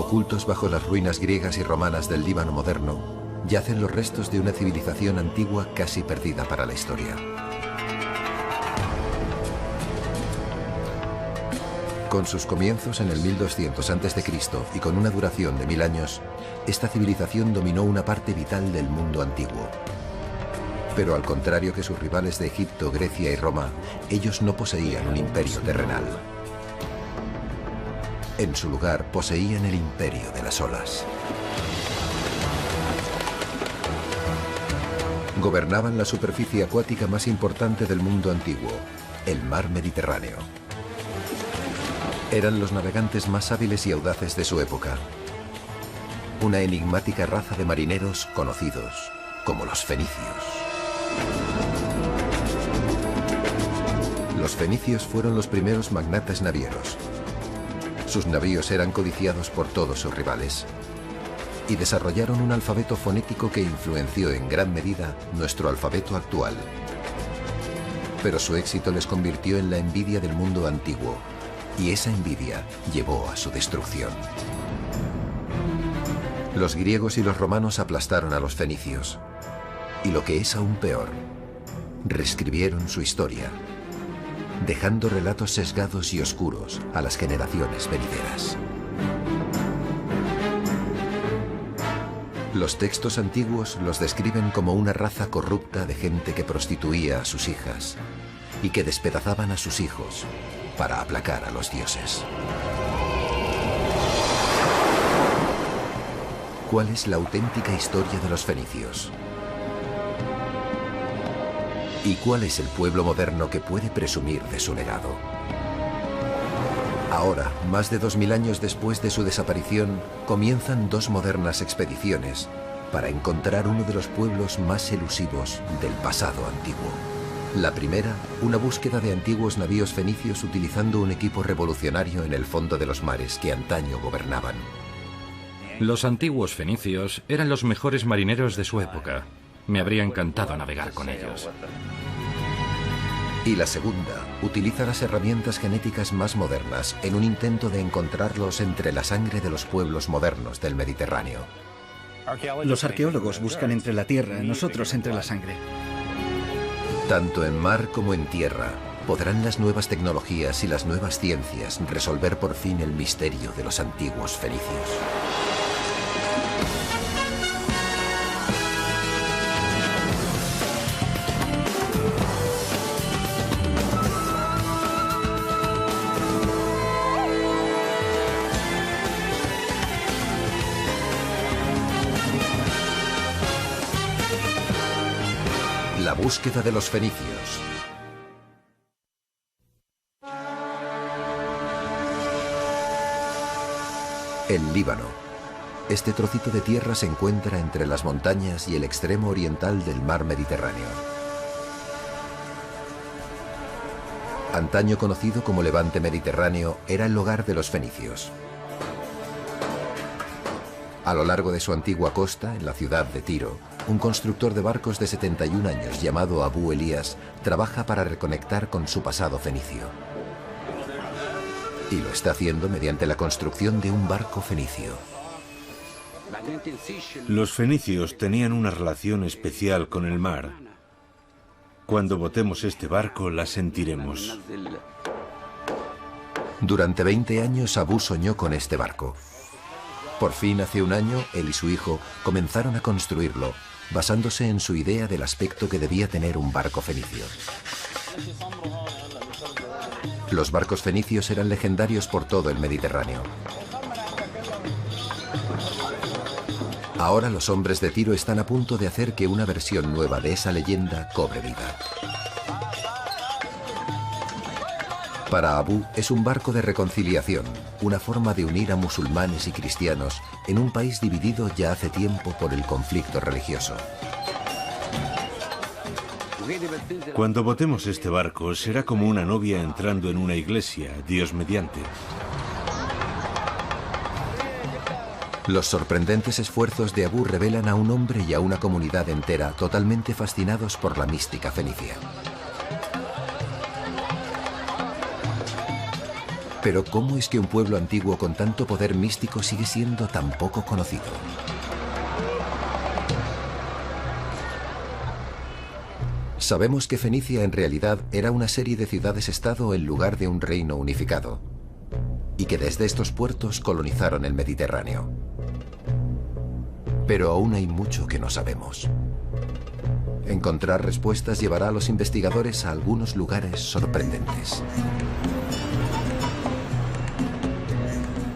Ocultos bajo las ruinas griegas y romanas del Líbano moderno, yacen los restos de una civilización antigua casi perdida para la historia. Con sus comienzos en el 1200 a.C. y con una duración de 1000 años, esta civilización dominó una parte vital del mundo antiguo. Pero al contrario que sus rivales de Egipto, Grecia y Roma, ellos no poseían un imperio terrenal. En su lugar poseían el imperio de las olas. Gobernaban la superficie acuática más importante del mundo antiguo, el mar Mediterráneo. Eran los navegantes más hábiles y audaces de su época. Una enigmática raza de marineros conocidos como los fenicios. Los fenicios fueron los primeros magnates navieros. Sus navíos eran codiciados por todos sus rivales y desarrollaron un alfabeto fonético que influenció en gran medida nuestro alfabeto actual. Pero su éxito les convirtió en la envidia del mundo antiguo, y esa envidia llevó a su destrucción. Los griegos y los romanos aplastaron a los fenicios, y lo que es aún peor, reescribieron su historia, dejando relatos sesgados y oscuros a las generaciones venideras. Los textos antiguos los describen como una raza corrupta de gente que prostituía a sus hijas y que despedazaban a sus hijos para aplacar a los dioses. ¿Cuál es la auténtica historia de los fenicios? ¿Y cuál es el pueblo moderno que puede presumir de su legado? Ahora, más de 2000 años después de su desaparición, comienzan dos modernas expediciones para encontrar uno de los pueblos más elusivos del pasado antiguo. La primera, una búsqueda de antiguos navíos fenicios utilizando un equipo revolucionario en el fondo de los mares que antaño gobernaban. Los antiguos fenicios eran los mejores marineros de su época. Me habría encantado navegar con ellos. Y la segunda, utiliza las herramientas genéticas más modernas en un intento de encontrarlos entre la sangre de los pueblos modernos del Mediterráneo. Los arqueólogos buscan entre la tierra, nosotros entre la sangre. Tanto en mar como en tierra, ¿podrán las nuevas tecnologías y las nuevas ciencias resolver por fin el misterio de los antiguos fenicios? La búsqueda de los fenicios. El Líbano. Este trocito de tierra se encuentra entre las montañas y el extremo oriental del mar Mediterráneo. Antaño conocido como Levante Mediterráneo, era el hogar de los fenicios. A lo largo de su antigua costa, en la ciudad de Tiro, un constructor de barcos de 71 años llamado Abu Elías trabaja para reconectar con su pasado fenicio. Y lo está haciendo mediante la construcción de un barco fenicio. Los fenicios tenían una relación especial con el mar. Cuando botemos este barco, la sentiremos. Durante 20 años Abu soñó con este barco. Por fin, hace un año, él y su hijo comenzaron a construirlo, basándose en su idea del aspecto que debía tener un barco fenicio. Los barcos fenicios eran legendarios por todo el Mediterráneo. Ahora los hombres de Tiro están a punto de hacer que una versión nueva de esa leyenda cobre vida. Para Abu es un barco de reconciliación, una forma de unir a musulmanes y cristianos en un país dividido ya hace tiempo por el conflicto religioso. Cuando botemos este barco, será como una novia entrando en una iglesia, Dios mediante. Los sorprendentes esfuerzos de Abu revelan a un hombre y a una comunidad entera totalmente fascinados por la mística fenicia. Pero ¿cómo es que un pueblo antiguo con tanto poder místico sigue siendo tan poco conocido? Sabemos que Fenicia en realidad era una serie de ciudades-estado en lugar de un reino unificado, y que desde estos puertos colonizaron el Mediterráneo. Pero aún hay mucho que no sabemos. Encontrar respuestas llevará a los investigadores a algunos lugares sorprendentes.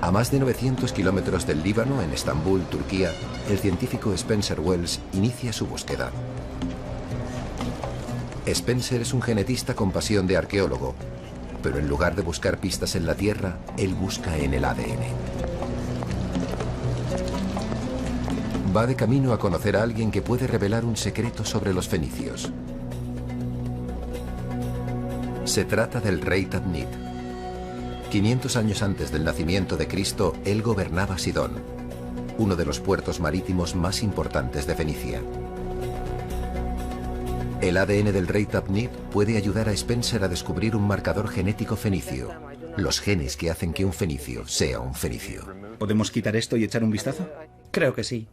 A más de 900 kilómetros del Líbano, en Estambul, Turquía, el científico Spencer Wells inicia su búsqueda. Spencer es un genetista con pasión de arqueólogo, pero en lugar de buscar pistas en la Tierra, él busca en el ADN. Va de camino a conocer a alguien que puede revelar un secreto sobre los fenicios. Se trata del rey Tadmit. 500 años antes del nacimiento de Cristo, él gobernaba Sidón, uno de los puertos marítimos más importantes de Fenicia. El ADN del rey Tadmit puede ayudar a Spencer a descubrir un marcador genético fenicio, los genes que hacen que un fenicio sea un fenicio. ¿Podemos quitar esto y echar un vistazo? Creo que sí.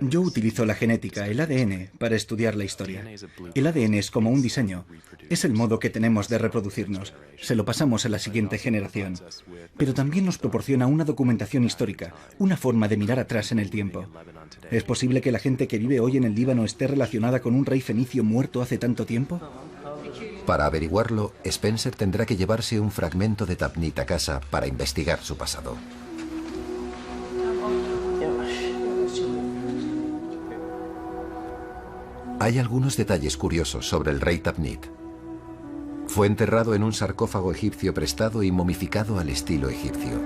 Yo utilizo la genética, el ADN, para estudiar la historia. El ADN es como un diseño. Es el modo que tenemos de reproducirnos. Se lo pasamos a la siguiente generación. Pero también nos proporciona una documentación histórica, una forma de mirar atrás en el tiempo. ¿Es posible que la gente que vive hoy en el Líbano esté relacionada con un rey fenicio muerto hace tanto tiempo? Para averiguarlo, Spencer tendrá que llevarse un fragmento de Tadmit a casa para investigar su pasado. Hay algunos detalles curiosos sobre el rey Tadmit. Fue enterrado en un sarcófago egipcio prestado y momificado al estilo egipcio.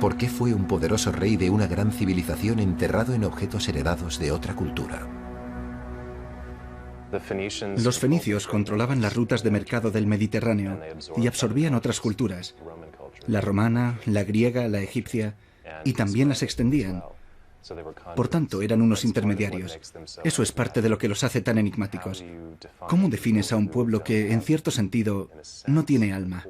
¿Por qué fue un poderoso rey de una gran civilización enterrado en objetos heredados de otra cultura? Los fenicios controlaban las rutas de mercado del Mediterráneo y absorbían otras culturas, la romana, la griega, la egipcia, y también las extendían. Por tanto, eran unos intermediarios. Eso es parte de lo que los hace tan enigmáticos. ¿Cómo defines a un pueblo que, en cierto sentido, no tiene alma?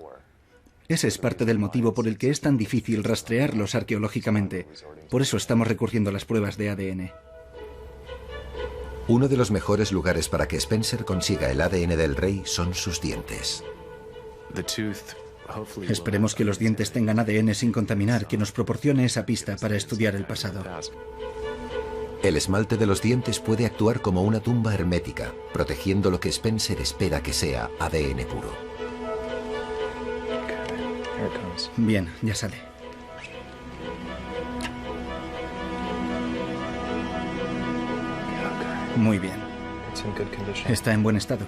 Ese es parte del motivo por el que es tan difícil rastrearlos arqueológicamente. Por eso estamos recurriendo a las pruebas de ADN. Uno de los mejores lugares para que Spencer consiga el ADN del rey son sus dientes. Esperemos que los dientes tengan ADN sin contaminar, que nos proporcione esa pista para estudiar el pasado. El esmalte de los dientes puede actuar como una tumba hermética, protegiendo lo que Spencer espera que sea ADN puro. Bien, ya sale. Muy bien. Está en buen estado.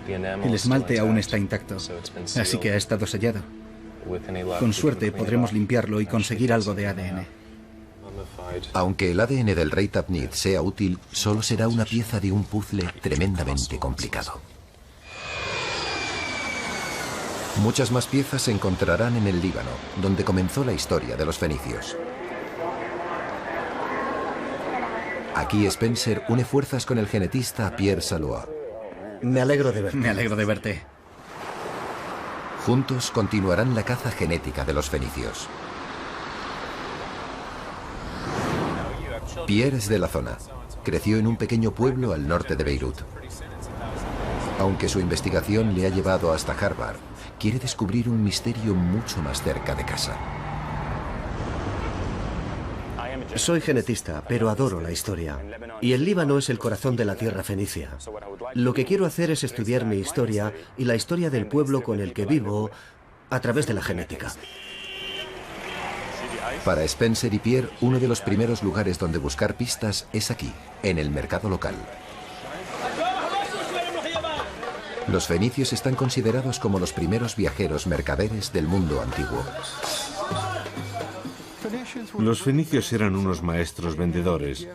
El esmalte aún está intacto, así que ha estado sellado. Con suerte podremos limpiarlo y conseguir algo de ADN. Aunque el ADN del rey Tadmit sea útil, solo será una pieza de un puzzle tremendamente complicado. Muchas más piezas se encontrarán en el Líbano, donde comenzó la historia de los fenicios. Aquí Spencer une fuerzas con el genetista Pierre Salois. Me alegro de verte. Me alegro de verte. Juntos continuarán la caza genética de los fenicios. Pierre es de la zona. Creció en un pequeño pueblo al norte de Beirut. Aunque su investigación le ha llevado hasta Harvard, quiere descubrir un misterio mucho más cerca de casa. Soy genetista, pero adoro la historia. Y el Líbano es el corazón de la tierra fenicia. Lo que quiero hacer es estudiar mi historia y la historia del pueblo con el que vivo a través de la genética. Para Spencer y Pierre, uno de los primeros lugares donde buscar pistas es aquí, en el mercado local. Los fenicios están considerados como los primeros viajeros mercaderes del mundo antiguo. Los fenicios eran unos maestros vendedores.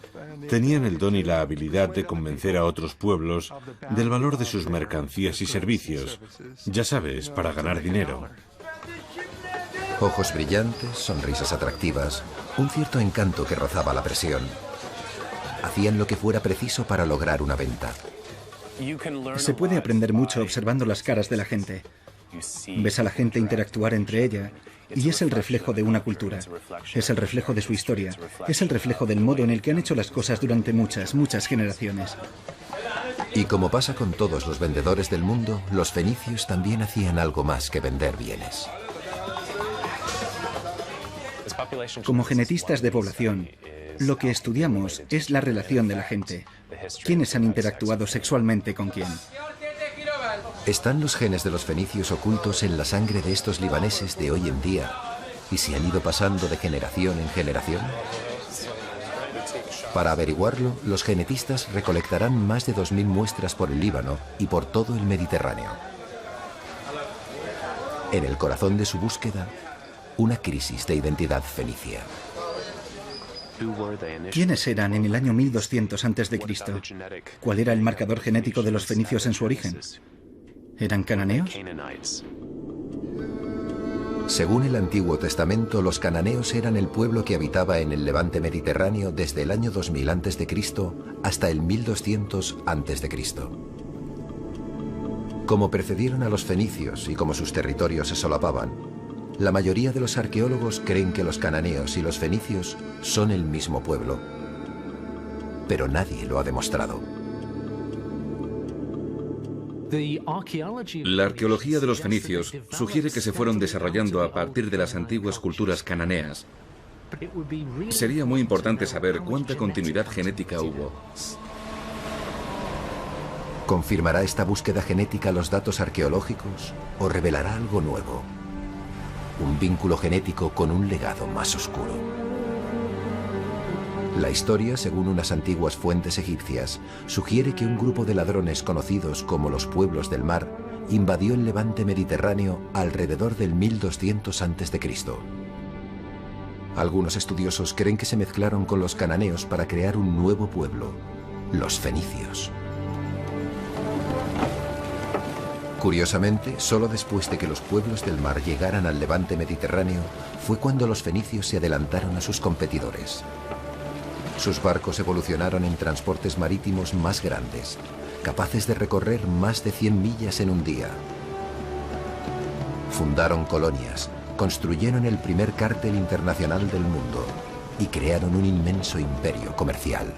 Tenían el don y la habilidad de convencer a otros pueblos del valor de sus mercancías y servicios. Ya sabes, para ganar dinero. Ojos brillantes, sonrisas atractivas, un cierto encanto que rozaba la presión. Hacían lo que fuera preciso para lograr una venta. Se puede aprender mucho observando las caras de la gente. Ves a la gente interactuar entre ella y es el reflejo de una cultura. Es el reflejo de su historia. Es el reflejo del modo en el que han hecho las cosas durante muchas, muchas generaciones. Y como pasa con todos los vendedores del mundo, los fenicios también hacían algo más que vender bienes. Como genetistas de población, lo que estudiamos es la relación de la gente. ¿Quiénes han interactuado sexualmente con quién? ¿Están los genes de los fenicios ocultos en la sangre de estos libaneses de hoy en día y se han ido pasando de generación en generación? Para averiguarlo, los genetistas recolectarán más de 2000 muestras por el Líbano y por todo el Mediterráneo. En el corazón de su búsqueda, una crisis de identidad fenicia. ¿Quiénes eran en el año 1200 a.C.? ¿Cuál era el marcador genético de los fenicios en su origen? ¿Eran cananeos? Según el Antiguo Testamento, los cananeos eran el pueblo que habitaba en el levante mediterráneo desde el año 2000 a.C. hasta el 1200 a.C. Como precedieron a los fenicios y como sus territorios se solapaban, la mayoría de los arqueólogos creen que los cananeos y los fenicios son el mismo pueblo. Pero nadie lo ha demostrado. La arqueología de los fenicios sugiere que se fueron desarrollando a partir de las antiguas culturas cananeas. Sería muy importante saber cuánta continuidad genética hubo. ¿Confirmará esta búsqueda genética los datos arqueológicos o revelará algo nuevo? Un vínculo genético con un legado más oscuro. La historia, según unas antiguas fuentes egipcias, sugiere que un grupo de ladrones conocidos como los pueblos del mar invadió el levante mediterráneo alrededor del 1200 a.C. Algunos estudiosos creen que se mezclaron con los cananeos para crear un nuevo pueblo, los fenicios. Curiosamente, solo después de que los pueblos del mar llegaran al levante mediterráneo fue cuando los fenicios se adelantaron a sus competidores. Sus barcos evolucionaron en transportes marítimos más grandes, capaces de recorrer más de 100 millas en un día. Fundaron colonias, construyeron el primer cártel internacional del mundo y crearon un inmenso imperio comercial.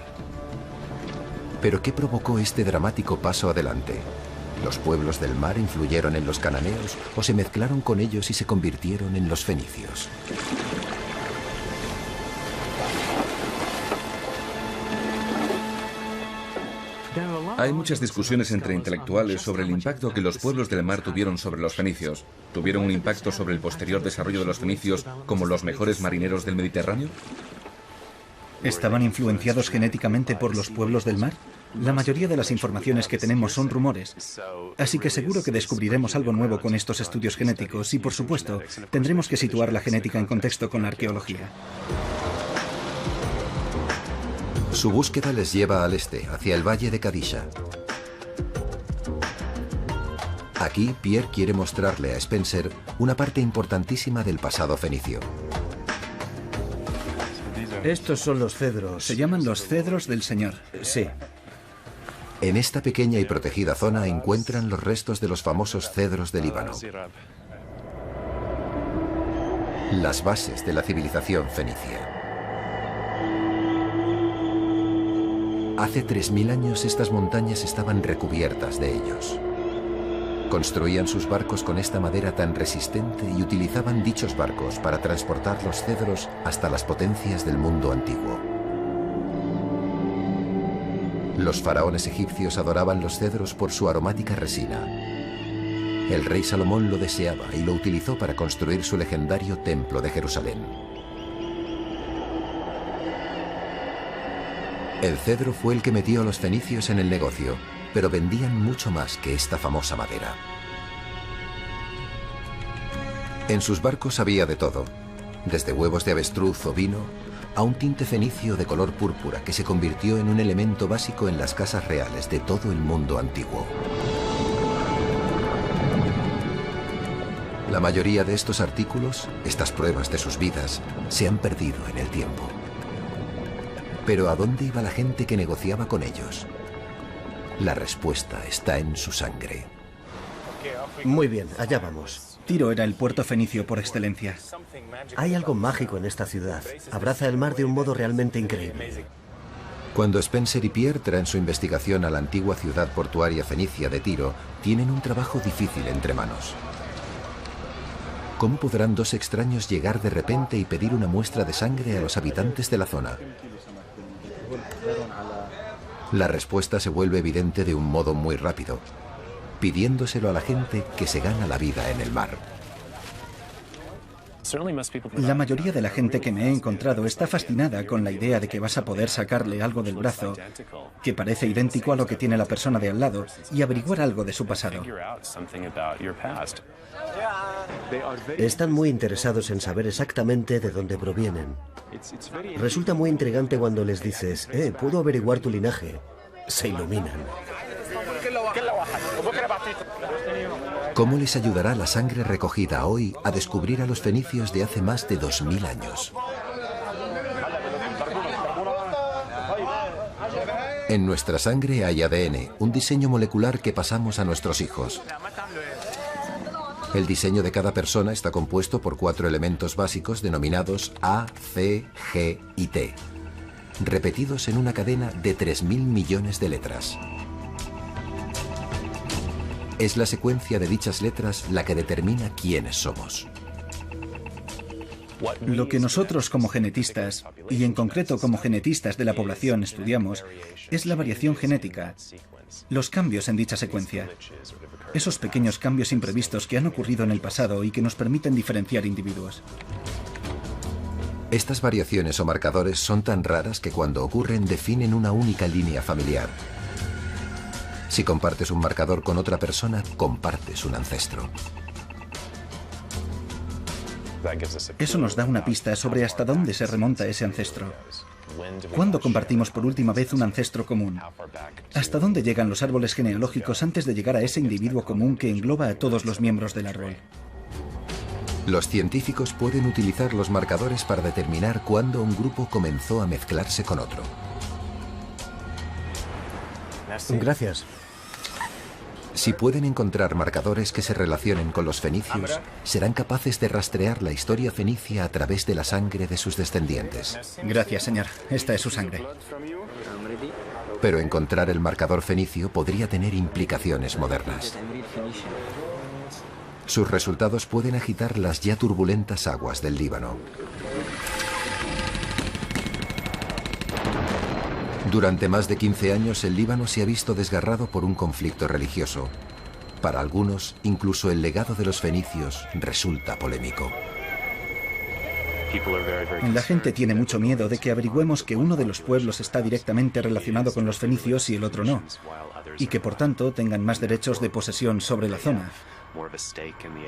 ¿Pero qué provocó este dramático paso adelante? ¿Los pueblos del mar influyeron en los cananeos o se mezclaron con ellos y se convirtieron en los fenicios? Hay muchas discusiones entre intelectuales sobre el impacto que los pueblos del mar tuvieron sobre los fenicios. ¿Tuvieron un impacto sobre el posterior desarrollo de los fenicios como los mejores marineros del Mediterráneo? ¿Estaban influenciados genéticamente por los pueblos del mar? La mayoría de las informaciones que tenemos son rumores. Así que seguro que descubriremos algo nuevo con estos estudios genéticos y, por supuesto, tendremos que situar la genética en contexto con la arqueología. Su búsqueda les lleva al este, hacia el valle de Kadisha. Aquí, Pierre quiere mostrarle a Spencer una parte importantísima del pasado fenicio. Estos son los cedros. Se llaman los cedros del Señor. Sí. En esta pequeña y protegida zona encuentran los restos de los famosos cedros de Líbano. Las bases de la civilización fenicia. Hace 3000 años estas montañas estaban recubiertas de ellos. Construían sus barcos con esta madera tan resistente y utilizaban dichos barcos para transportar los cedros hasta las potencias del mundo antiguo. Los faraones egipcios adoraban los cedros por su aromática resina. El rey Salomón lo deseaba y lo utilizó para construir su legendario templo de Jerusalén. El cedro fue el que metió a los fenicios en el negocio, pero vendían mucho más que esta famosa madera. En sus barcos había de todo, desde huevos de avestruz o vino, a un tinte fenicio de color púrpura que se convirtió en un elemento básico en las casas reales de todo el mundo antiguo. La mayoría de estos artículos, estas pruebas de sus vidas, se han perdido en el tiempo. Pero ¿a dónde iba la gente que negociaba con ellos? La respuesta está en su sangre. Muy bien, allá vamos. Tiro era el puerto fenicio por excelencia. Hay algo mágico en esta ciudad. Abraza el mar de un modo realmente increíble. Cuando Spencer y Pierre traen su investigación a la antigua ciudad portuaria fenicia de Tiro, tienen un trabajo difícil entre manos. ¿Cómo podrán dos extraños llegar de repente y pedir una muestra de sangre a los habitantes de la zona? La respuesta se vuelve evidente de un modo muy rápido, pidiéndoselo a la gente que se gana la vida en el mar. La mayoría de la gente que me he encontrado está fascinada con la idea de que vas a poder sacarle algo del brazo que parece idéntico a lo que tiene la persona de al lado y averiguar algo de su pasado. Están muy interesados en saber exactamente de dónde provienen. Resulta muy intrigante cuando les dices, puedo averiguar tu linaje. Se iluminan. ¿Cómo les ayudará la sangre recogida hoy a descubrir a los fenicios de hace más de 2000 años? En nuestra sangre hay ADN, un diseño molecular que pasamos a nuestros hijos. El diseño de cada persona está compuesto por 4 elementos básicos denominados A, C, G y T, repetidos en una cadena de 3.000 millones de letras. Es la secuencia de dichas letras la que determina quiénes somos. Lo que nosotros como genetistas, y en concreto como genetistas de la población estudiamos, es la variación genética, los cambios en dicha secuencia. Esos pequeños cambios imprevistos que han ocurrido en el pasado y que nos permiten diferenciar individuos. Estas variaciones o marcadores son tan raras que cuando ocurren definen una única línea familiar. Si compartes un marcador con otra persona, compartes un ancestro. Eso nos da una pista sobre hasta dónde se remonta ese ancestro. ¿Cuándo compartimos por última vez un ancestro común? ¿Hasta dónde llegan los árboles genealógicos antes de llegar a ese individuo común que engloba a todos los miembros del árbol? Los científicos pueden utilizar los marcadores para determinar cuándo un grupo comenzó a mezclarse con otro. Gracias. Si pueden encontrar marcadores que se relacionen con los fenicios, serán capaces de rastrear la historia fenicia a través de la sangre de sus descendientes. Gracias, señor. Esta es su sangre. Pero encontrar el marcador fenicio podría tener implicaciones modernas. Sus resultados pueden agitar las ya turbulentas aguas del Líbano. Durante más de 15 años, el Líbano se ha visto desgarrado por un conflicto religioso. Para algunos, incluso el legado de los fenicios resulta polémico. La gente tiene mucho miedo de que averigüemos que uno de los pueblos está directamente relacionado con los fenicios y el otro no, y que por tanto tengan más derechos de posesión sobre la zona.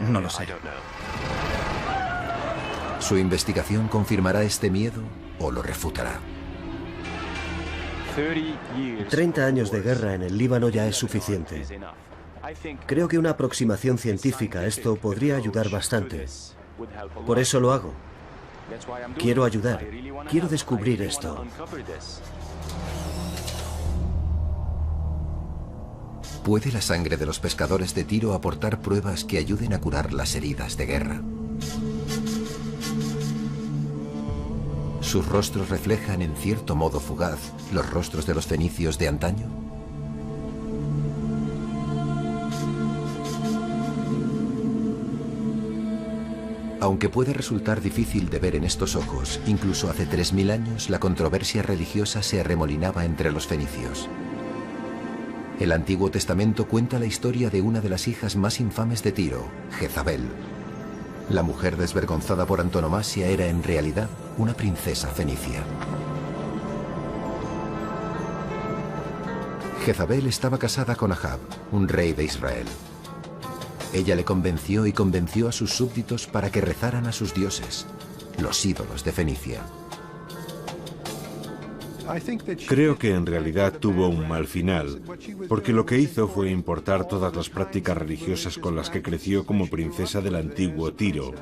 No lo sé. ¿Su investigación confirmará este miedo o lo refutará? 30 años de guerra en el Líbano ya es suficiente. Creo que una aproximación científica a esto podría ayudar bastante. Por eso lo hago. Quiero ayudar. Quiero descubrir esto. ¿Puede la sangre de los pescadores de Tiro aportar pruebas que ayuden a curar las heridas de guerra? ¿Sus rostros reflejan en cierto modo fugaz los rostros de los fenicios de antaño? Aunque puede resultar difícil de ver en estos ojos, incluso hace 3000 años la controversia religiosa se arremolinaba entre los fenicios. El Antiguo Testamento cuenta la historia de una de las hijas más infames de Tiro, Jezabel. La mujer desvergonzada por antonomasia era en realidad una princesa fenicia. Jezabel estaba casada con Ahab, un rey de Israel. Ella le convenció y convenció a sus súbditos para que rezaran a sus dioses, los ídolos de Fenicia. Creo que en realidad tuvo un mal final, porque lo que hizo fue importar todas las prácticas religiosas con las que creció como princesa del antiguo Tiro.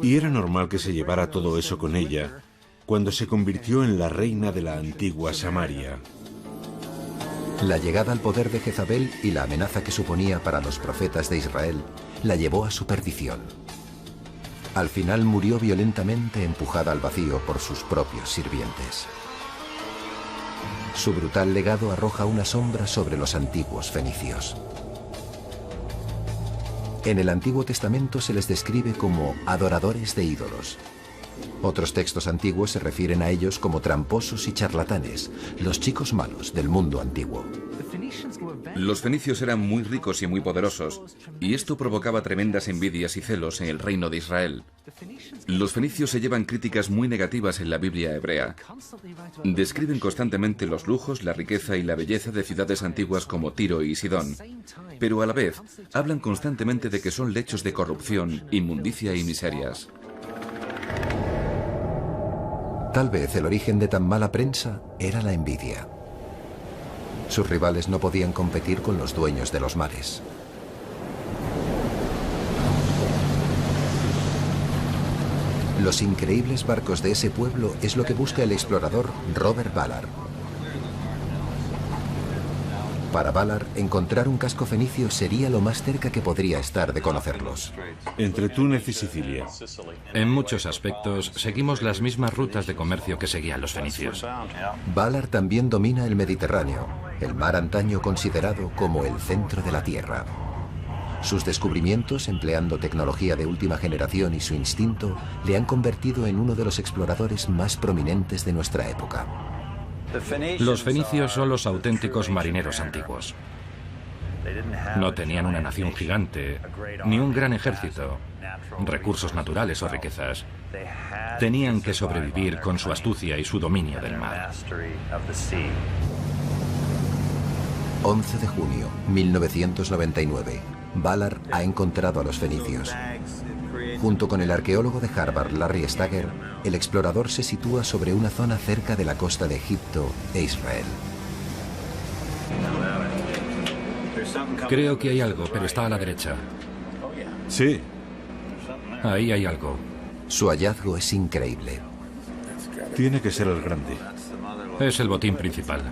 Y era normal que se llevara todo eso con ella cuando se convirtió en la reina de la antigua Samaria. La llegada al poder de Jezabel y la amenaza que suponía para los profetas de Israel la llevó a su perdición. Al final murió violentamente empujada al vacío por sus propios sirvientes. Su brutal legado arroja una sombra sobre los antiguos fenicios. En el Antiguo Testamento se les describe como adoradores de ídolos. Otros textos antiguos se refieren a ellos como tramposos y charlatanes, los chicos malos del mundo antiguo. Los fenicios eran muy ricos y muy poderosos, y esto provocaba tremendas envidias y celos en el reino de Israel. Los fenicios se llevan críticas muy negativas en la Biblia hebrea. Describen constantemente los lujos, la riqueza y la belleza de ciudades antiguas como Tiro y Sidón, pero a la vez hablan constantemente de que son lechos de corrupción, inmundicia y miserias. Tal vez el origen de tan mala prensa era la envidia. Sus rivales no podían competir con los dueños de los mares. Los increíbles barcos de ese pueblo es lo que busca el explorador Robert Ballard. Para Ballard, encontrar un casco fenicio sería lo más cerca que podría estar de conocerlos. Entre Túnez y Sicilia. En muchos aspectos, seguimos las mismas rutas de comercio que seguían los fenicios. Ballard también domina el Mediterráneo, el mar antaño considerado como el centro de la Tierra. Sus descubrimientos, empleando tecnología de última generación y su instinto, le han convertido en uno de los exploradores más prominentes de nuestra época. Los fenicios son los auténticos marineros antiguos. No tenían una nación gigante, ni un gran ejército, recursos naturales o riquezas. Tenían que sobrevivir con su astucia y su dominio del mar. 11 de junio, 1999. Ballard ha encontrado a los fenicios. Junto con el arqueólogo de Harvard, Larry Stagger, el explorador se sitúa sobre una zona cerca de la costa de Egipto e Israel. Creo que hay algo, pero está a la derecha. Sí. Ahí hay algo. Su hallazgo es increíble. Tiene que ser el grande. Es el botín principal.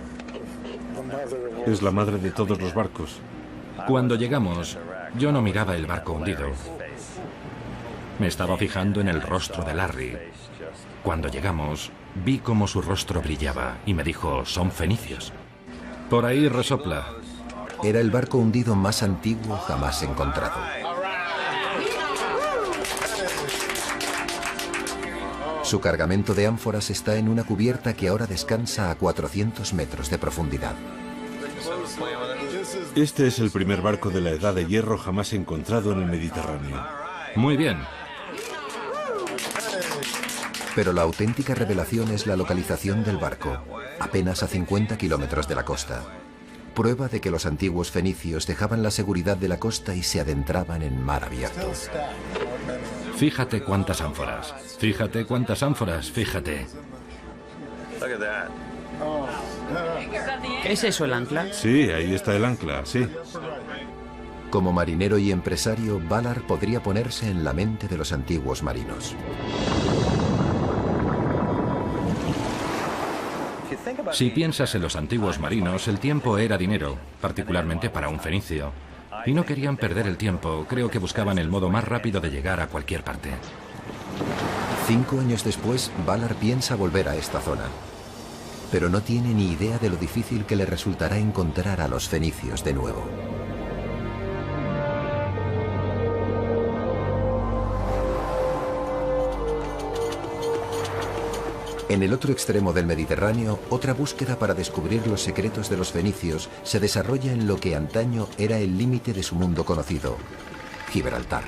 Es la madre de todos los barcos. Cuando llegamos, yo no miraba el barco hundido. Me estaba fijando en el rostro de Larry. Cuando llegamos, vi cómo su rostro brillaba y me dijo, son fenicios. Por ahí resopla. Era el barco hundido más antiguo jamás encontrado. Su cargamento de ánforas está en una cubierta que ahora descansa a 400 metros de profundidad. Este es el primer barco de la Edad de Hierro jamás encontrado en el Mediterráneo. Muy bien. Pero la auténtica revelación es la localización del barco, apenas a 50 kilómetros de la costa. Prueba de que los antiguos fenicios dejaban la seguridad de la costa y se adentraban en mar abierto. Fíjate cuántas ánforas. Fíjate cuántas ánforas. Fíjate. ¿Qué es eso, el ancla? Sí, ahí está el ancla, sí. Como marinero y empresario, Ballard podría ponerse en la mente de los antiguos marinos. Si piensas en los antiguos marinos, el tiempo era dinero, particularmente para un fenicio. Y no querían perder el tiempo, creo que buscaban el modo más rápido de llegar a cualquier parte. 5 años después, Ballard piensa volver a esta zona. Pero no tiene ni idea de lo difícil que le resultará encontrar a los fenicios de nuevo. En el otro extremo del Mediterráneo, otra búsqueda para descubrir los secretos de los fenicios se desarrolla en lo que antaño era el límite de su mundo conocido, Gibraltar.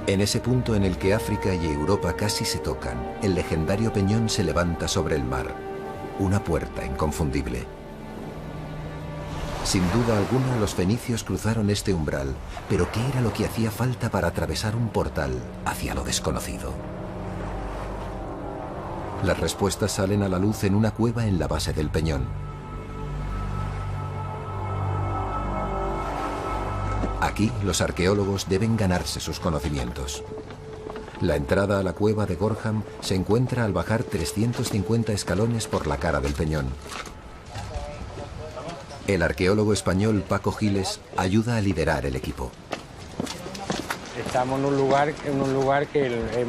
En ese punto en el que África y Europa casi se tocan, el legendario peñón se levanta sobre el mar, una puerta inconfundible. Sin duda alguna, los fenicios cruzaron este umbral, pero ¿qué era lo que hacía falta para atravesar un portal hacia lo desconocido? Las respuestas salen a la luz en una cueva en la base del peñón. Aquí, los arqueólogos deben ganarse sus conocimientos. La entrada a la cueva de Gorham se encuentra al bajar 350 escalones por la cara del peñón. El arqueólogo español Paco Giles ayuda a liderar el equipo. Estamos en un lugar que es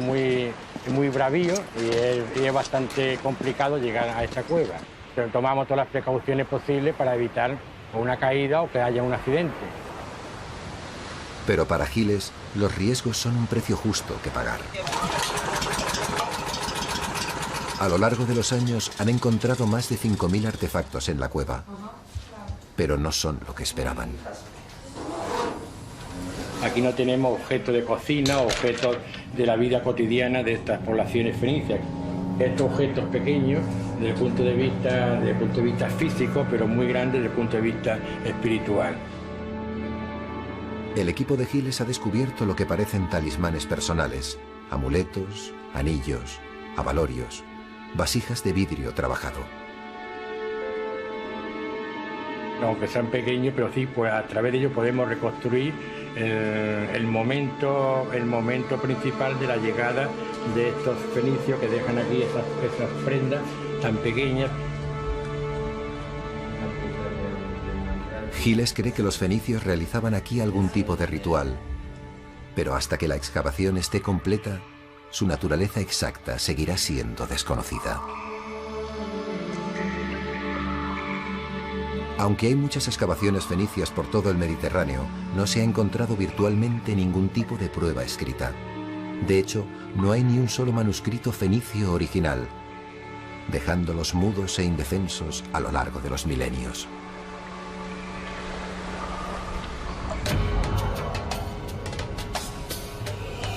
muy bravío y es bastante complicado llegar a esta cueva. Pero tomamos todas las precauciones posibles para evitar una caída o que haya un accidente. Pero para Giles, los riesgos son un precio justo que pagar. A lo largo de los años han encontrado más de 5.000 artefactos en la cueva, pero no son lo que esperaban. Aquí no tenemos objetos de cocina, objetos de la vida cotidiana de estas poblaciones fenicias. Estos objetos pequeños desde el punto de vista físico, pero muy grandes desde el punto de vista espiritual. El equipo de Giles ha descubierto lo que parecen talismanes personales, amuletos, anillos, abalorios, vasijas de vidrio trabajado. Aunque sean pequeños, pero sí, pues a través de ellos podemos reconstruir el momento principal de la llegada de estos fenicios que dejan aquí esas prendas tan pequeñas. Giles cree que los fenicios realizaban aquí algún tipo de ritual, pero hasta que la excavación esté completa, su naturaleza exacta seguirá siendo desconocida. Aunque hay muchas excavaciones fenicias por todo el Mediterráneo, no se ha encontrado virtualmente ningún tipo de prueba escrita. De hecho, no hay ni un solo manuscrito fenicio original, dejándolos mudos e indefensos a lo largo de los milenios.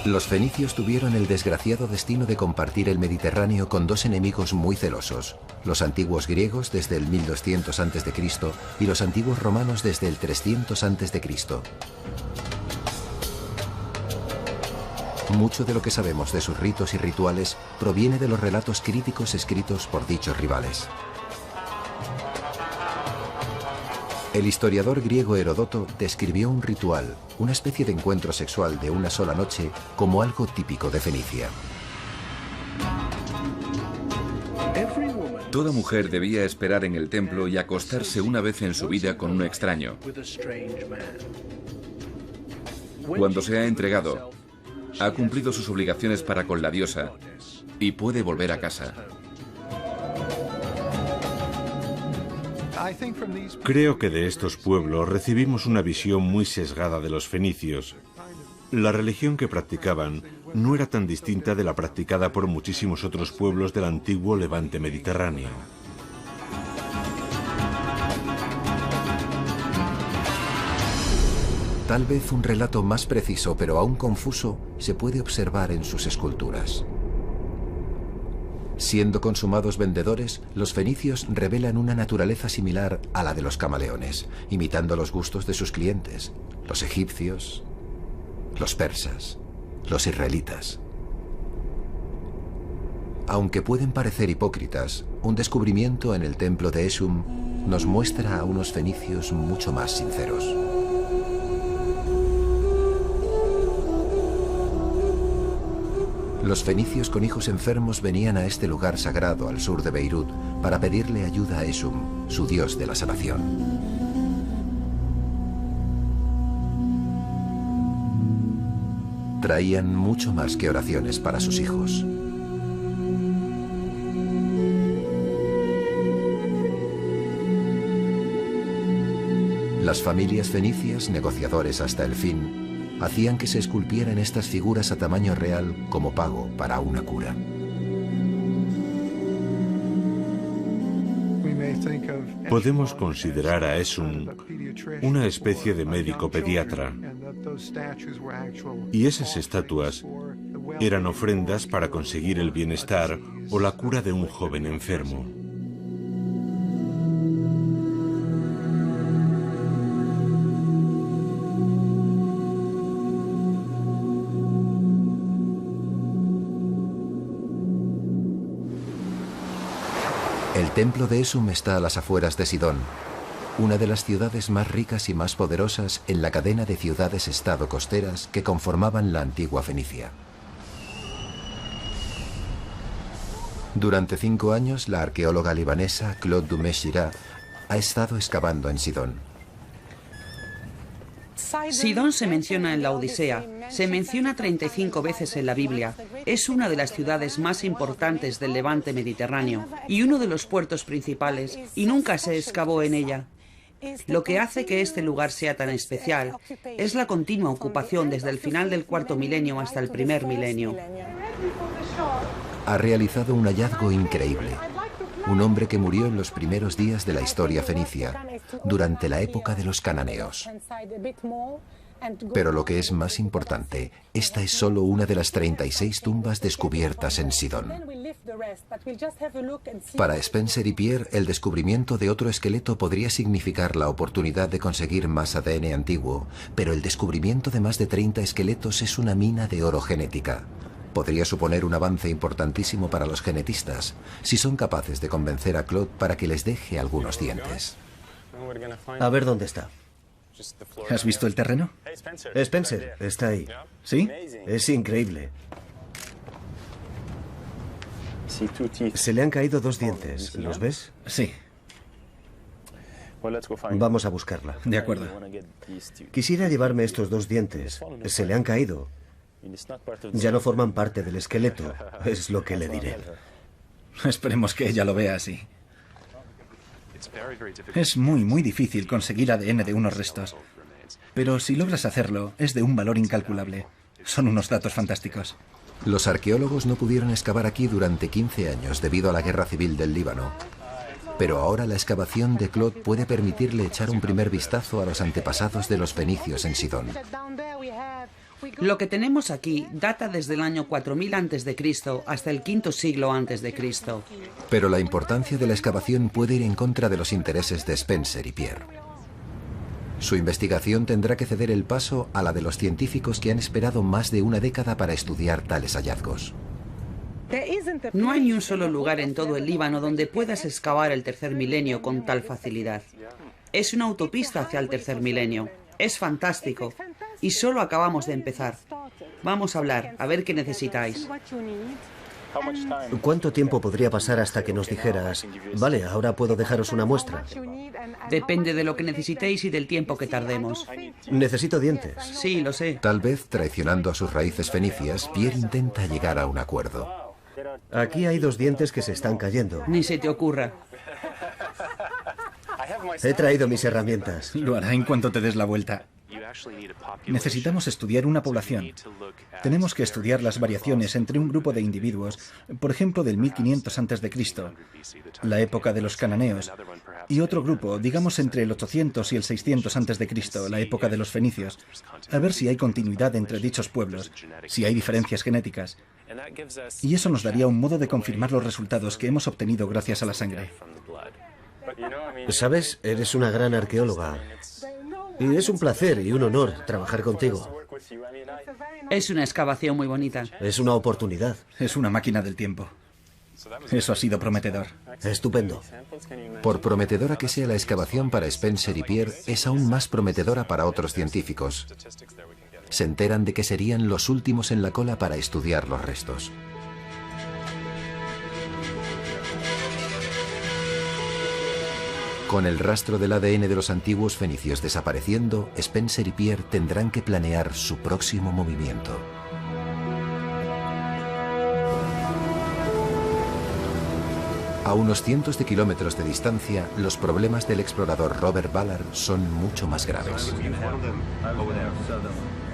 Los fenicios tuvieron el desgraciado destino de compartir el Mediterráneo con dos enemigos muy celosos, los antiguos griegos desde el 1200 a.C. y los antiguos romanos desde el 300 a.C. Mucho de lo que sabemos de sus ritos y rituales proviene de los relatos críticos escritos por dichos rivales. El historiador griego Heródoto describió un ritual, una especie de encuentro sexual de una sola noche, como algo típico de Fenicia. Toda mujer debía esperar en el templo y acostarse una vez en su vida con un extraño. Cuando se ha entregado, ha cumplido sus obligaciones para con la diosa y puede volver a casa. Creo que de estos pueblos recibimos una visión muy sesgada de los fenicios. La religión que practicaban no era tan distinta de la practicada por muchísimos otros pueblos del antiguo Levante mediterráneo. Tal vez un relato más preciso, pero aún confuso, se puede observar en sus esculturas. Siendo consumados vendedores, los fenicios revelan una naturaleza similar a la de los camaleones, imitando los gustos de sus clientes, los egipcios, los persas, los israelitas. Aunque pueden parecer hipócritas, un descubrimiento en el templo de Esum nos muestra a unos fenicios mucho más sinceros. Los fenicios con hijos enfermos venían a este lugar sagrado al sur de Beirut para pedirle ayuda a Esum, su dios de la sanación. Traían mucho más que oraciones para sus hijos. Las familias fenicias, negociadores hasta el fin, hacían que se esculpieran estas figuras a tamaño real como pago para una cura. Podemos considerar a Esum una especie de médico pediatra. Y esas estatuas eran ofrendas para conseguir el bienestar o la cura de un joven enfermo. El templo de Esum está a las afueras de Sidón, una de las ciudades más ricas y más poderosas en la cadena de ciudades-estado costeras que conformaban la antigua Fenicia. Durante 5 años, la arqueóloga libanesa Claude Dumais-Girard ha estado excavando en Sidón. Sidón se menciona en la Odisea, se menciona 35 veces en la Biblia. Es una de las ciudades más importantes del levante mediterráneo y uno de los puertos principales, y nunca se excavó en ella. Lo que hace que este lugar sea tan especial es la continua ocupación desde el final del cuarto milenio hasta el primer milenio. Ha realizado un hallazgo increíble. Un hombre que murió en los primeros días de la historia fenicia, durante la época de los cananeos. Pero lo que es más importante, esta es solo una de las 36 tumbas descubiertas en Sidón. Para Spencer y Pierre, el descubrimiento de otro esqueleto podría significar la oportunidad de conseguir más ADN antiguo, pero el descubrimiento de más de 30 esqueletos es una mina de oro genética. Podría suponer un avance importantísimo para los genetistas, si son capaces de convencer a Claude para que les deje algunos dientes. A ver dónde está. ¿Has visto el terreno? Spencer, está ahí. ¿Sí? Es increíble. Se le han caído 2 dientes, ¿los ves? Sí. Vamos a buscarla. De acuerdo. Quisiera llevarme estos 2 dientes. Se le han caído. Ya no forman parte del esqueleto, es lo que le diré. Esperemos que ella lo vea así. Es muy difícil conseguir ADN de unos restos. Pero si logras hacerlo, es de un valor incalculable. Son unos datos fantásticos. Los arqueólogos no pudieron excavar aquí durante 15 años debido a la guerra civil del Líbano. Pero ahora la excavación de Claude puede permitirle echar un primer vistazo a los antepasados de los fenicios en Sidón. Lo que tenemos aquí data desde el año 4000 a.C. hasta el V siglo a.C. Pero la importancia de la excavación puede ir en contra de los intereses de Spencer y Pierre. Su investigación tendrá que ceder el paso a la de los científicos que han esperado más de una década para estudiar tales hallazgos. No hay ni un solo lugar en todo el Líbano donde puedas excavar el tercer milenio con tal facilidad. Es una autopista hacia el tercer milenio. Es fantástico. Y solo acabamos de empezar. Vamos a hablar, a ver qué necesitáis. ¿Cuánto tiempo podría pasar hasta que nos dijeras, vale, ahora puedo dejaros una muestra? Depende de lo que necesitéis y del tiempo que tardemos. Necesito dientes. Sí, lo sé. Tal vez, traicionando a sus raíces fenicias, Pierre intenta llegar a un acuerdo. Aquí hay 2 dientes que se están cayendo. Ni se te ocurra. He traído mis herramientas. Lo hará en cuanto te des la vuelta. Necesitamos estudiar una población. Tenemos que estudiar las variaciones entre un grupo de individuos, por ejemplo del 1500 a.C., la época de los cananeos, y otro grupo, digamos entre el 800 y el 600 a.C., la época de los fenicios, a ver si hay continuidad entre dichos pueblos, si hay diferencias genéticas. Y eso nos daría un modo de confirmar los resultados que hemos obtenido gracias a la sangre. ¿Sabes? Eres una gran arqueóloga. Y es un placer y un honor trabajar contigo. Es una excavación muy bonita. Es una oportunidad. Es una máquina del tiempo. Eso ha sido prometedor. Estupendo. Por prometedora que sea la excavación para Spencer y Pierre, es aún más prometedora para otros científicos. Se enteran de que serían los últimos en la cola para estudiar los restos. Con el rastro del ADN de los antiguos fenicios desapareciendo, Spencer y Pierre tendrán que planear su próximo movimiento. A unos cientos de kilómetros de distancia, los problemas del explorador Robert Ballard son mucho más graves.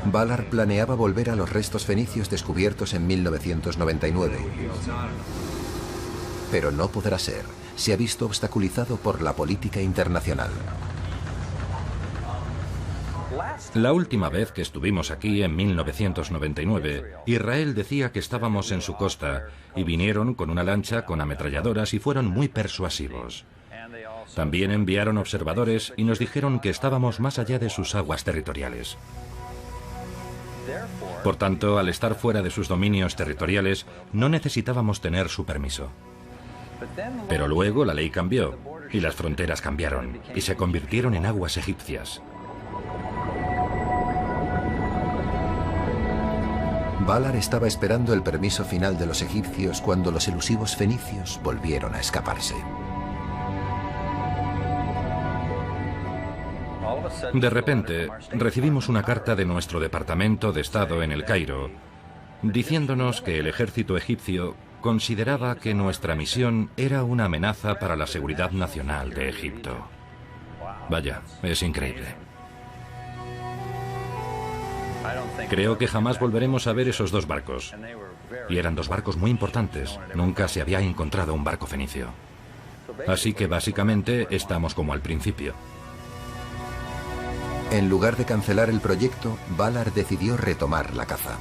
Ballard planeaba volver a los restos fenicios descubiertos en 1999. Pero no podrá ser. Se ha visto obstaculizado por la política internacional. La última vez que estuvimos aquí, en 1999, Israel decía que estábamos en su costa y vinieron con una lancha con ametralladoras y fueron muy persuasivos. También enviaron observadores y nos dijeron que estábamos más allá de sus aguas territoriales. Por tanto, al estar fuera de sus dominios territoriales, no necesitábamos tener su permiso. Pero luego la ley cambió y las fronteras cambiaron y se convirtieron en aguas egipcias. Ballard estaba esperando el permiso final de los egipcios cuando los elusivos fenicios volvieron a escaparse. De repente, recibimos una carta de nuestro Departamento de Estado en El Cairo, diciéndonos que el ejército egipcio consideraba que nuestra misión era una amenaza para la seguridad nacional de Egipto. Vaya, es increíble. Creo que jamás volveremos a ver esos 2 barcos. Y eran 2 barcos muy importantes. Nunca se había encontrado un barco fenicio. Así que básicamente estamos como al principio. En lugar de cancelar el proyecto, Valar decidió retomar la caza.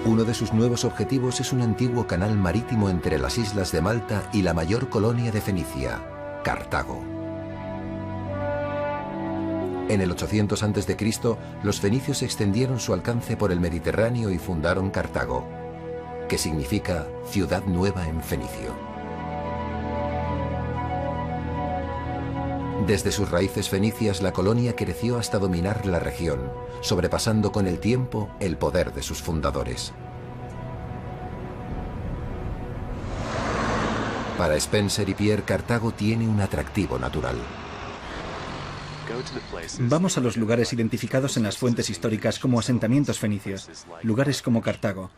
Uno de sus nuevos objetivos es un antiguo canal marítimo entre las islas de Malta y la mayor colonia de Fenicia, Cartago. En el 800 a.C., los fenicios extendieron su alcance por el Mediterráneo y fundaron Cartago, que significa ciudad nueva en fenicio. Desde sus raíces fenicias, la colonia creció hasta dominar la región, sobrepasando con el tiempo el poder de sus fundadores. Para Spencer y Pierre, Cartago tiene un atractivo natural. Vamos a los lugares identificados en las fuentes históricas como asentamientos fenicios, lugares como Cartago.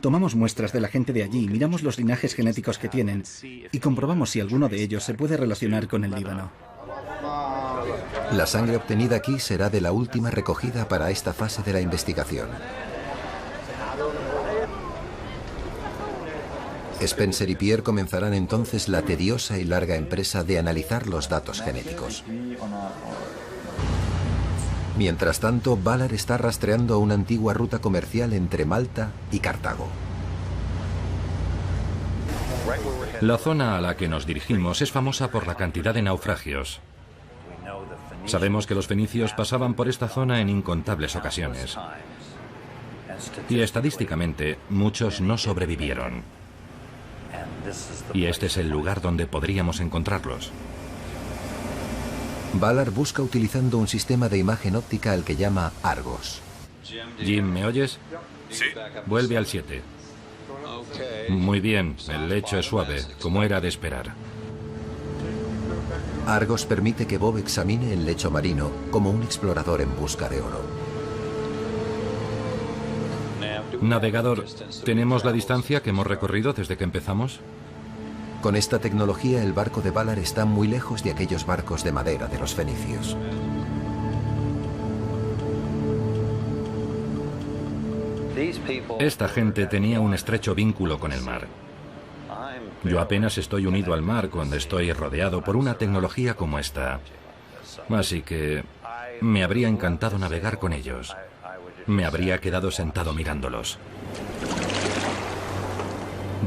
Tomamos muestras de la gente de allí, miramos los linajes genéticos que tienen y comprobamos si alguno de ellos se puede relacionar con el Líbano. La sangre obtenida aquí será de la última recogida para esta fase de la investigación. Spencer y Pierre comenzarán entonces la tediosa y larga empresa de analizar los datos genéticos. Mientras tanto, Valar está rastreando una antigua ruta comercial entre Malta y Cartago. La zona a la que nos dirigimos es famosa por la cantidad de naufragios. Sabemos que los fenicios pasaban por esta zona en incontables ocasiones. Y estadísticamente, muchos no sobrevivieron. Y este es el lugar donde podríamos encontrarlos. Valar busca utilizando un sistema de imagen óptica al que llama Argos. Jim, ¿me oyes? Sí. Vuelve al 7. Muy bien, el lecho es suave, como era de esperar. Argos permite que Bob examine el lecho marino como un explorador en busca de oro. Navegador, ¿tenemos la distancia que hemos recorrido desde que empezamos? Con esta tecnología, el barco de Valar está muy lejos de aquellos barcos de madera de los fenicios. Esta gente tenía un estrecho vínculo con el mar. Yo apenas estoy unido al mar cuando estoy rodeado por una tecnología como esta. Así que me habría encantado navegar con ellos. Me habría quedado sentado mirándolos.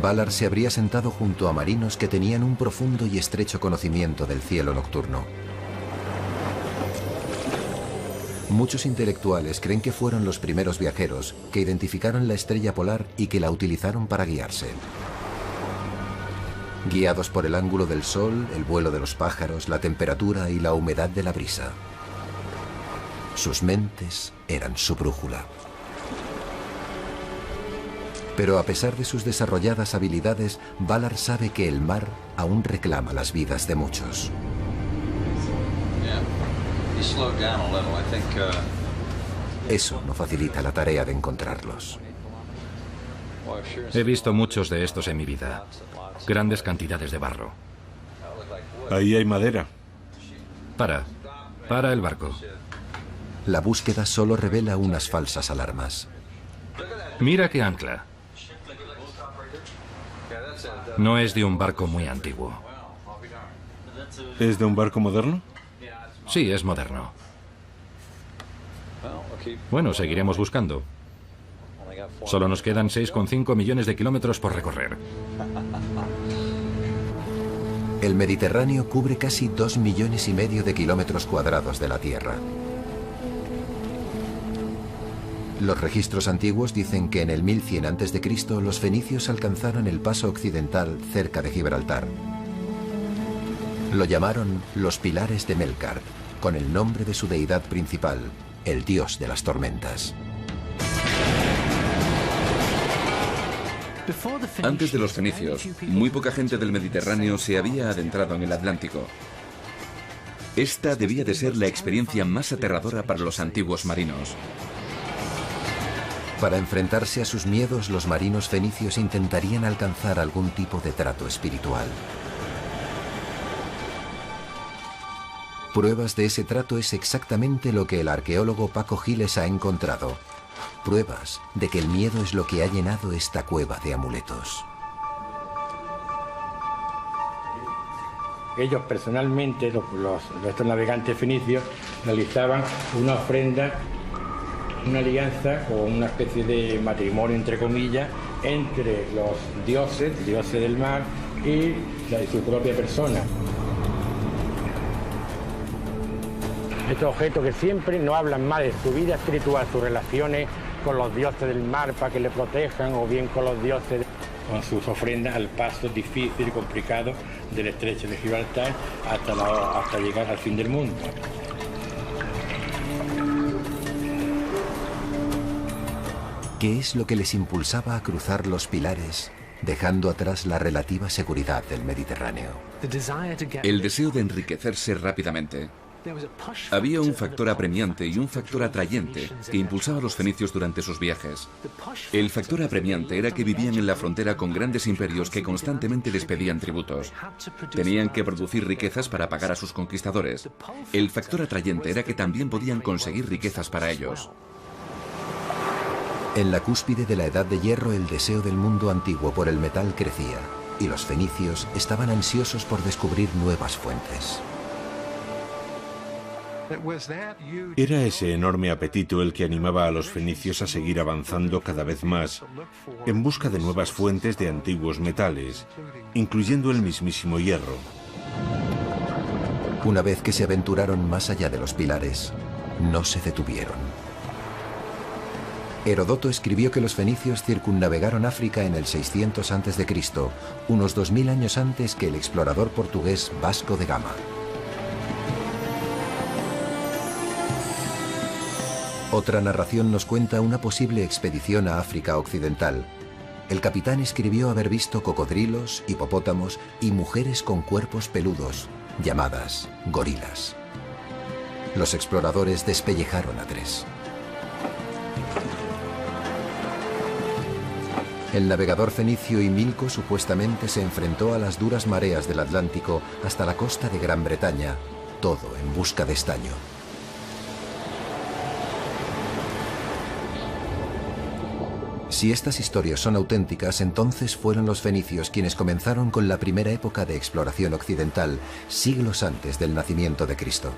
Valar se habría sentado junto a marinos que tenían un profundo y estrecho conocimiento del cielo nocturno. Muchos intelectuales creen que fueron los primeros viajeros que identificaron la estrella polar y que la utilizaron para guiarse. Guiados por el ángulo del sol, el vuelo de los pájaros, la temperatura y la humedad de la brisa. Sus mentes eran su brújula. Pero a pesar de sus desarrolladas habilidades, Valar sabe que el mar aún reclama las vidas de muchos. Eso no facilita la tarea de encontrarlos. He visto muchos de estos en mi vida. Grandes cantidades de barro. Ahí hay madera. Para el barco. La búsqueda solo revela unas falsas alarmas. Mira qué ancla. No es de un barco muy antiguo. ¿Es de un barco moderno? Sí, es moderno. Bueno, seguiremos buscando. Solo nos quedan 6,5 millones de kilómetros por recorrer. El Mediterráneo cubre casi 2,5 millones de kilómetros cuadrados de la Tierra. Los registros antiguos dicen que en el 1100 a.C. los fenicios alcanzaron el paso occidental cerca de Gibraltar. Lo llamaron los Pilares de Melkart, con el nombre de su deidad principal, el dios de las tormentas. Antes de los fenicios, muy poca gente del Mediterráneo se había adentrado en el Atlántico. Esta debía de ser la experiencia más aterradora para los antiguos marinos. Para enfrentarse a sus miedos, los marinos fenicios intentarían alcanzar algún tipo de trato espiritual. Pruebas de ese trato es exactamente lo que el arqueólogo Paco Giles ha encontrado. Pruebas de que el miedo es lo que ha llenado esta cueva de amuletos. Ellos personalmente, estos navegantes fenicios, realizaban una ofrenda, una alianza o una especie de matrimonio, entre comillas, entre los dioses del mar y su propia persona. Estos objetos que siempre no hablan más de su vida espiritual, sus relaciones con los dioses del mar para que le protejan, o bien con los dioses, con sus ofrendas al paso difícil y complicado del estrecho de Gibraltar hasta llegar al fin del mundo. ¿Qué es lo que les impulsaba a cruzar los pilares, dejando atrás la relativa seguridad del Mediterráneo? El deseo de enriquecerse rápidamente. Había un factor apremiante y un factor atrayente que impulsaba a los fenicios durante sus viajes. El factor apremiante era que vivían en la frontera con grandes imperios que constantemente les pedían tributos. Tenían que producir riquezas para pagar a sus conquistadores. El factor atrayente era que también podían conseguir riquezas para ellos. En la cúspide de la Edad de Hierro, el deseo del mundo antiguo por el metal crecía, y los fenicios estaban ansiosos por descubrir nuevas fuentes. Era ese enorme apetito el que animaba a los fenicios a seguir avanzando cada vez más en busca de nuevas fuentes de antiguos metales, incluyendo el mismísimo hierro. Una vez que se aventuraron más allá de los pilares, no se detuvieron. Heródoto escribió que los fenicios circunnavegaron África en el 600 a.C., unos 2000 años antes que el explorador portugués Vasco de Gama. Otra narración nos cuenta una posible expedición a África Occidental. El capitán escribió haber visto cocodrilos, hipopótamos y mujeres con cuerpos peludos, llamadas gorilas. Los exploradores despellejaron a 3. El navegador fenicio Himilco supuestamente se enfrentó a las duras mareas del Atlántico hasta la costa de Gran Bretaña, todo en busca de estaño. Si estas historias son auténticas, entonces fueron los fenicios quienes comenzaron con la primera época de exploración occidental, siglos antes del nacimiento de Cristo.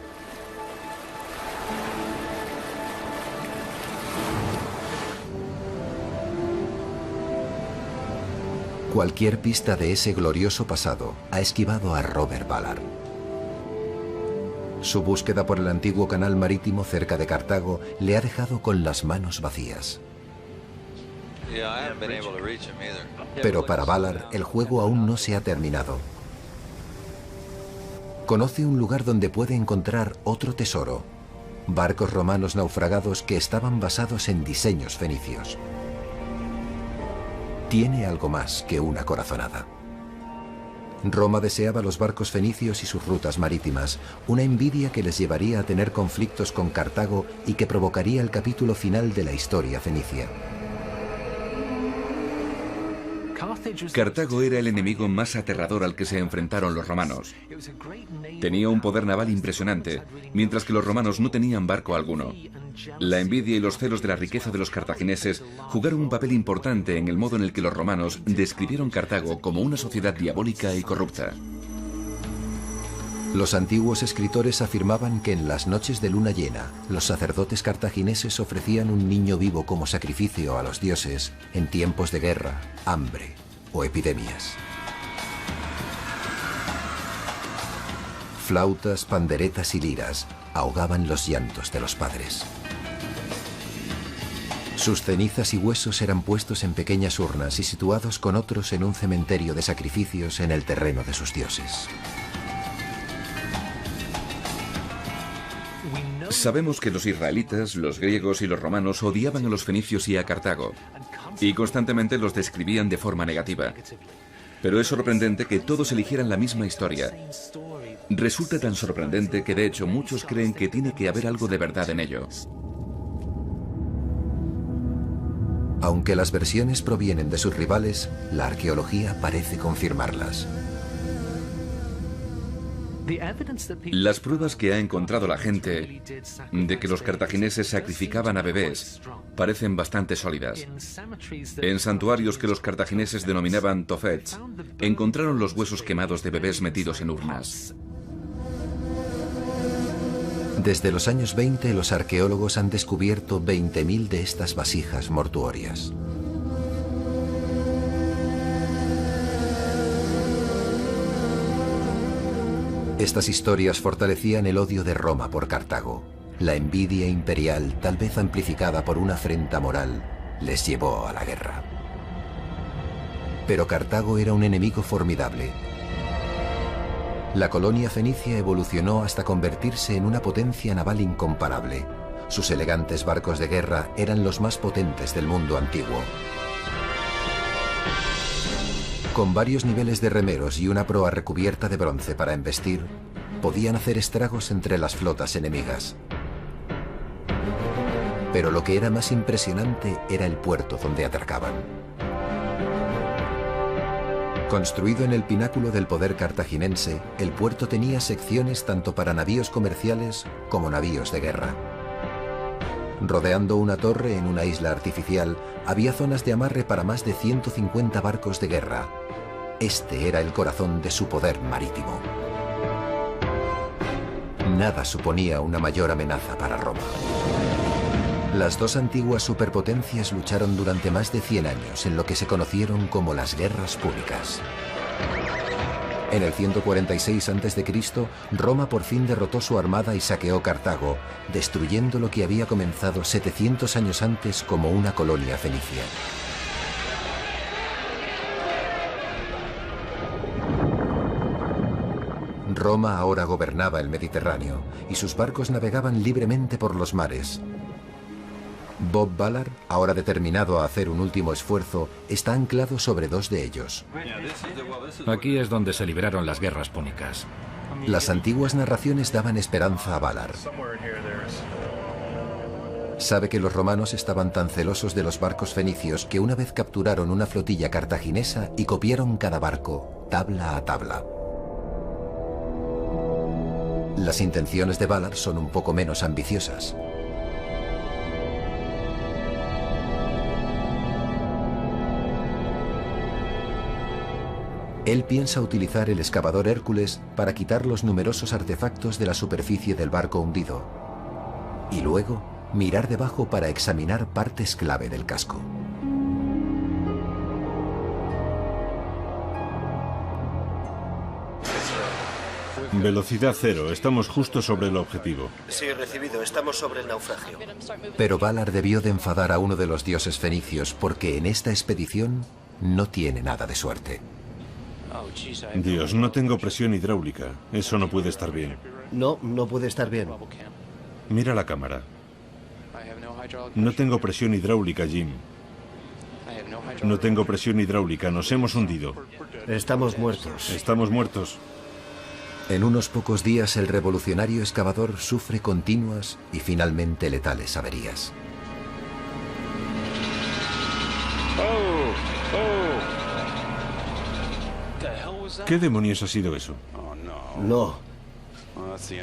Cualquier pista de ese glorioso pasado ha esquivado a Robert Ballard. Su búsqueda por el antiguo canal marítimo cerca de Cartago le ha dejado con las manos vacías. Pero para Ballard, el juego aún no se ha terminado. Conoce un lugar donde puede encontrar otro tesoro: barcos romanos naufragados que estaban basados en diseños fenicios. Tiene algo más que una corazonada. Roma deseaba los barcos fenicios y sus rutas marítimas, una envidia que les llevaría a tener conflictos con Cartago y que provocaría el capítulo final de la historia fenicia. Cartago era el enemigo más aterrador al que se enfrentaron los romanos. Tenía un poder naval impresionante, mientras que los romanos no tenían barco alguno. La envidia y los celos de la riqueza de los cartagineses jugaron un papel importante en el modo en el que los romanos describieron Cartago como una sociedad diabólica y corrupta. Los antiguos escritores afirmaban que en las noches de luna llena, los sacerdotes cartagineses ofrecían un niño vivo como sacrificio a los dioses en tiempos de guerra, hambre o epidemias. Flautas, panderetas y liras ahogaban los llantos de los padres. Sus cenizas y huesos eran puestos en pequeñas urnas y situados con otros en un cementerio de sacrificios en el terreno de sus dioses. Sabemos que los israelitas, los griegos y los romanos odiaban a los fenicios y a Cartago, y constantemente los describían de forma negativa. Pero es sorprendente que todos eligieran la misma historia. Resulta tan sorprendente que de hecho muchos creen que tiene que haber algo de verdad en ello. Aunque las versiones provienen de sus rivales, la arqueología parece confirmarlas. Las pruebas que ha encontrado la gente de que los cartagineses sacrificaban a bebés parecen bastante sólidas. En santuarios que los cartagineses denominaban tofets, encontraron los huesos quemados de bebés metidos en urnas. Desde los años 20, los arqueólogos han descubierto 20.000 de estas vasijas mortuorias. Estas historias fortalecían el odio de Roma por Cartago. La envidia imperial, tal vez amplificada por una afrenta moral, les llevó a la guerra. Pero Cartago era un enemigo formidable. La colonia fenicia evolucionó hasta convertirse en una potencia naval incomparable. Sus elegantes barcos de guerra eran los más potentes del mundo antiguo. Con varios niveles de remeros y una proa recubierta de bronce para embestir, podían hacer estragos entre las flotas enemigas. Pero lo que era más impresionante era el puerto donde atracaban. Construido en el pináculo del poder cartaginense, el puerto tenía secciones tanto para navíos comerciales como navíos de guerra. Rodeando una torre en una isla artificial, había zonas de amarre para más de 150 barcos de guerra. Este era el corazón de su poder marítimo. Nada suponía una mayor amenaza para Roma. Las dos antiguas superpotencias lucharon durante más de 100 años en lo que se conocieron como las Guerras Púnicas. En el 146 a.C., Roma por fin derrotó su armada y saqueó Cartago, destruyendo lo que había comenzado 700 años antes como una colonia fenicia. Roma ahora gobernaba el Mediterráneo y sus barcos navegaban libremente por los mares. Bob Ballard, ahora determinado a hacer un último esfuerzo, está anclado sobre dos de ellos. Aquí es donde se libraron las guerras púnicas. Las antiguas narraciones daban esperanza a Ballard. Sabe que los romanos estaban tan celosos de los barcos fenicios que una vez capturaron una flotilla cartaginesa y copiaron cada barco, tabla a tabla. Las intenciones de Ballard son un poco menos ambiciosas. Él piensa utilizar el excavador Hércules para quitar los numerosos artefactos de la superficie del barco hundido y luego mirar debajo para examinar partes clave del casco. Velocidad cero, estamos justo sobre el objetivo. Sí, recibido, estamos sobre el naufragio. Pero Ballard debió de enfadar a uno de los dioses fenicios porque en esta expedición no tiene nada de suerte. Dios, no tengo presión hidráulica. Eso no puede estar bien. No, no puede estar bien. Mira la cámara. No tengo presión hidráulica, Jim. No tengo presión hidráulica, nos hemos hundido. Estamos muertos. Estamos muertos. En unos pocos días el revolucionario excavador sufre continuas y finalmente letales averías. ¿Qué demonios ha sido eso? No.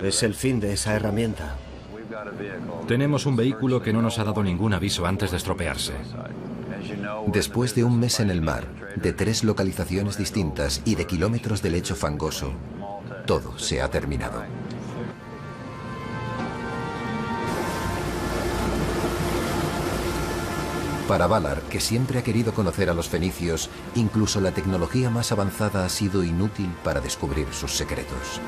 Es el fin de esa herramienta. Tenemos un vehículo que no nos ha dado ningún aviso antes de estropearse. Después de un mes en el mar, de 3 localizaciones distintas y de kilómetros de lecho fangoso, todo se ha terminado. Para Ballard, que siempre ha querido conocer a los fenicios, incluso la tecnología más avanzada ha sido inútil para descubrir sus secretos.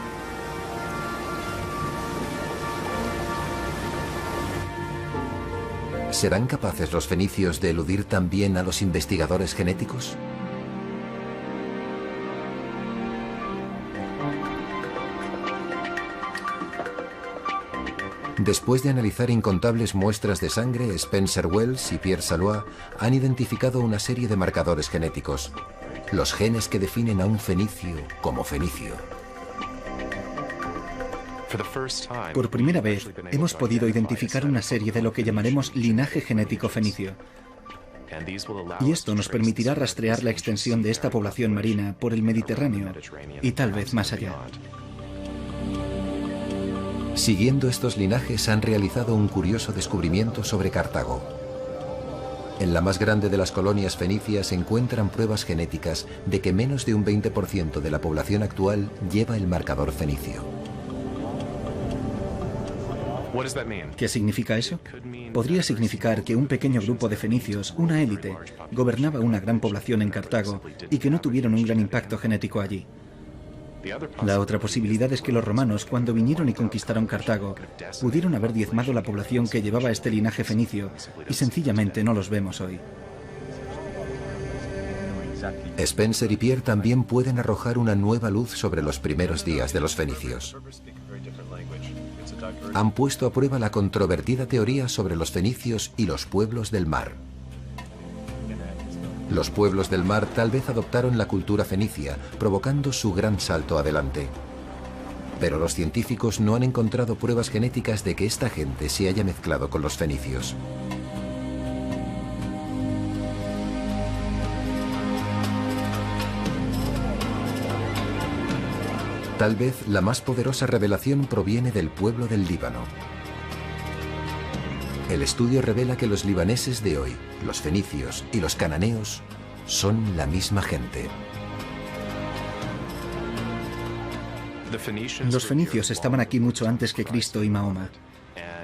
¿Serán capaces los fenicios de eludir también a los investigadores genéticos? Después de analizar incontables muestras de sangre, Spencer Wells y Pierre Salois han identificado una serie de marcadores genéticos, los genes que definen a un fenicio como fenicio. Por primera vez, hemos podido identificar una serie de lo que llamaremos linaje genético fenicio. Y esto nos permitirá rastrear la extensión de esta población marina por el Mediterráneo y tal vez más allá. Siguiendo estos linajes han realizado un curioso descubrimiento sobre Cartago. En la más grande de las colonias fenicias se encuentran pruebas genéticas de que menos de un 20% de la población actual lleva el marcador fenicio. ¿Qué significa eso? Podría significar que un pequeño grupo de fenicios, una élite, gobernaba una gran población en Cartago y que no tuvieron un gran impacto genético allí. La otra posibilidad es que los romanos, cuando vinieron y conquistaron Cartago, pudieron haber diezmado la población que llevaba este linaje fenicio y sencillamente no los vemos hoy. Spencer y Pierre también pueden arrojar una nueva luz sobre los primeros días de los fenicios. Han puesto a prueba la controvertida teoría sobre los fenicios y los pueblos del mar. Los pueblos del mar tal vez adoptaron la cultura fenicia, provocando su gran salto adelante. Pero los científicos no han encontrado pruebas genéticas de que esta gente se haya mezclado con los fenicios. Tal vez la más poderosa revelación proviene del pueblo del Líbano. El estudio revela que los libaneses de hoy, los fenicios y los cananeos son la misma gente. Los fenicios estaban aquí mucho antes que Cristo y Mahoma.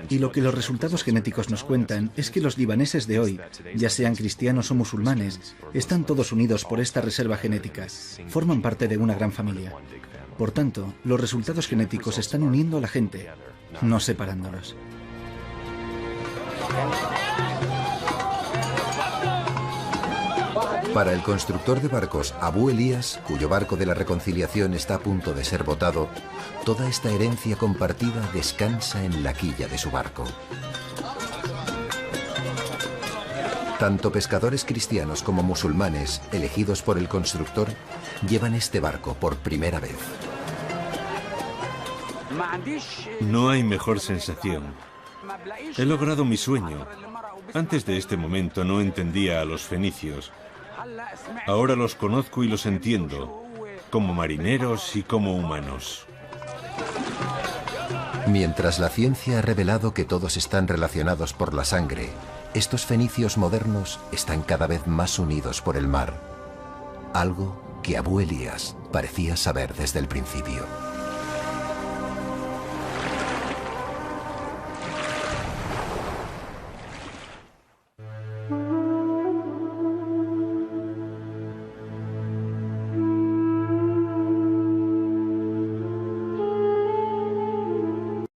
Y lo que los resultados genéticos nos cuentan es que los libaneses de hoy, ya sean cristianos o musulmanes, están todos unidos por esta reserva genética. Forman parte de una gran familia. Por tanto, los resultados genéticos están uniendo a la gente, no separándolos. Para el constructor de barcos Abu Elías, cuyo barco de la reconciliación está a punto de ser botado, toda esta herencia compartida descansa en la quilla de su barco. Tanto pescadores cristianos como musulmanes, elegidos por el constructor, llevan este barco por primera vez. No hay mejor sensación. He logrado mi sueño. Antes de este momento no entendía a los fenicios. Ahora los conozco y los entiendo, como marineros y como humanos. Mientras la ciencia ha revelado que todos están relacionados por la sangre, estos fenicios modernos están cada vez más unidos por el mar. Algo que Abu Elías parecía saber desde el principio.